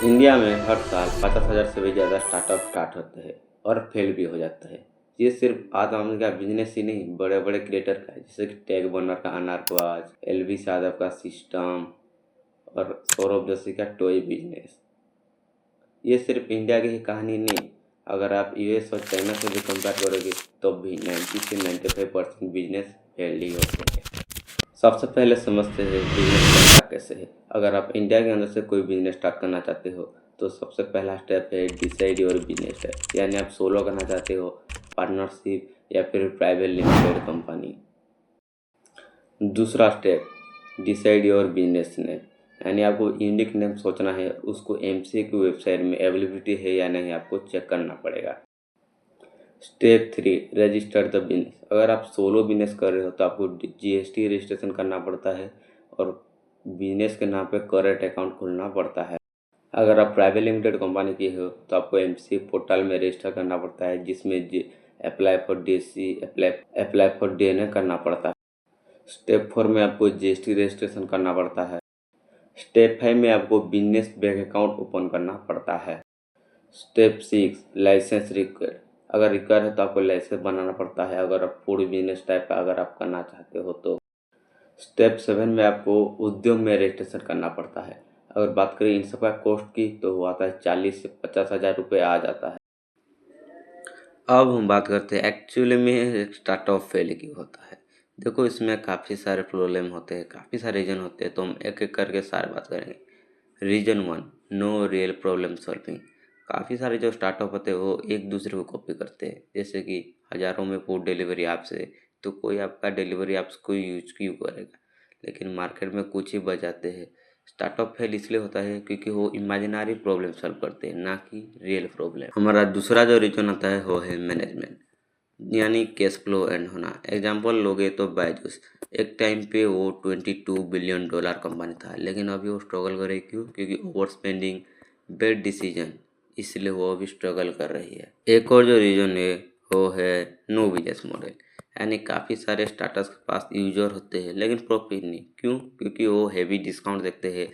India में हर साल 50,000 से भी ज़्यादा स्टार्टअप स्टार्ट होते हैं और फेल भी हो जाते हैं। ये सिर्फ आद आदमी का बिजनेस ही नहीं, बड़े बड़े क्रिएटर का है, जैसे कि टैग बनर का अनारकवाज, एलवी यादव का सिस्टम और सौरभ जोशी का टॉय बिजनेस। ये सिर्फ इंडिया की ही कहानी नहीं, अगर आप यूएस और चाइना से भी कंपेयर करोगे तो भी 90 से 95% बिजनेस फेल ही होते हैं। सबसे पहले समझते हैं बिजनेस करना कैसे है। अगर आप इंडिया के अंदर से कोई बिजनेस स्टार्ट करना चाहते हो तो सबसे पहला स्टेप है डिसाइड योर बिजनेस टाइप, यानी आप सोलो करना चाहते हो, पार्टनरशिप या फिर प्राइवेट लिमिटेड कंपनी। दूसरा step decide your business name, यानी आपको यूनिक नेम सोचना है, उसको एमसीए की वेबसाइट में अवेलेबिलिटी है या नहीं आपको चेक करना पड़ेगा। Step 3 register the business. अगर आप सोलो बिजनेस कर रहे हो तो आपको जीएसटी रजिस्ट्रेशन करना पड़ता है और बिजनेस के नाम पे करेंट अकाउंट खोलना पड़ता है। अगर आप प्राइवेट लिमिटेड कंपनी की हो तो आपको एमसी पोर्टल में रजिस्टर करना पड़ता है, जिसमें apply for DC apply for DNA करना पड़ता है। स्टेप 4 में आपको जीएसटी रजिस्ट्रेशन करना पड़ता है। स्टेप 5 में आपको बिजनेस बैंक अकाउंट ओपन करना पड़ता है। Step 6 licence required. अगर रिक्वायर है तो आपको लाइसेंस बनाना पड़ता है, अगर आप फूड बिजनेस टाइप का अगर आप करना चाहते हो तो। स्टेप 7 में आपको उद्योग में रजिस्ट्रेशन करना पड़ता है। अगर बात करें इन सब का कॉस्ट की तो वो आता है 40 से 50,000 रुपये आ जाता है। अब हम बात करते हैं एक्चुअली में एक स्टार्टअप फेल क्यों होता है। देखो, इसमें काफ़ी सारे प्रॉब्लम होते हैं, काफ़ी सारे रीजन होते हैं, तो हम एक एक करके सारे बात करेंगे। Reason 1, no real problem solving. काफ़ी सारे जो स्टार्टअप होते हैं वो एक दूसरे को कॉपी करते हैं, जैसे कि हज़ारों में फूड डिलीवरी ऐप्स है तो कोई आपका डिलीवरी ऐप्स को यूज क्यों करेगा, लेकिन मार्केट में कुछ ही बजाते हैं। स्टार्टअप फेल इसलिए होता है क्योंकि वो इमेजिनरी प्रॉब्लम सॉल्व करते हैं, ना कि रियल प्रॉब्लम। हमारा दूसरा जो रीजन आता है वो है मैनेजमेंट, यानी कैश फ्लो एंड होना। एग्जाम्पल लोगे तो बायजूस, एक टाइम पे वो $22 बिलियन कंपनी था, लेकिन अभी वो स्ट्रगल कर रही क्यों? क्योंकि ओवर स्पेंडिंग, बैड डिसीजन, इसलिए वो अभी स्ट्रगल कर रही है। एक और जो रीजन है वो है नो बिजनेस मॉडल, यानी काफ़ी सारे स्टार्टअप्स के पास यूजर होते हैं लेकिन प्रॉफिट नहीं। क्यों? क्योंकि वो हैवी डिस्काउंट देखते हैं,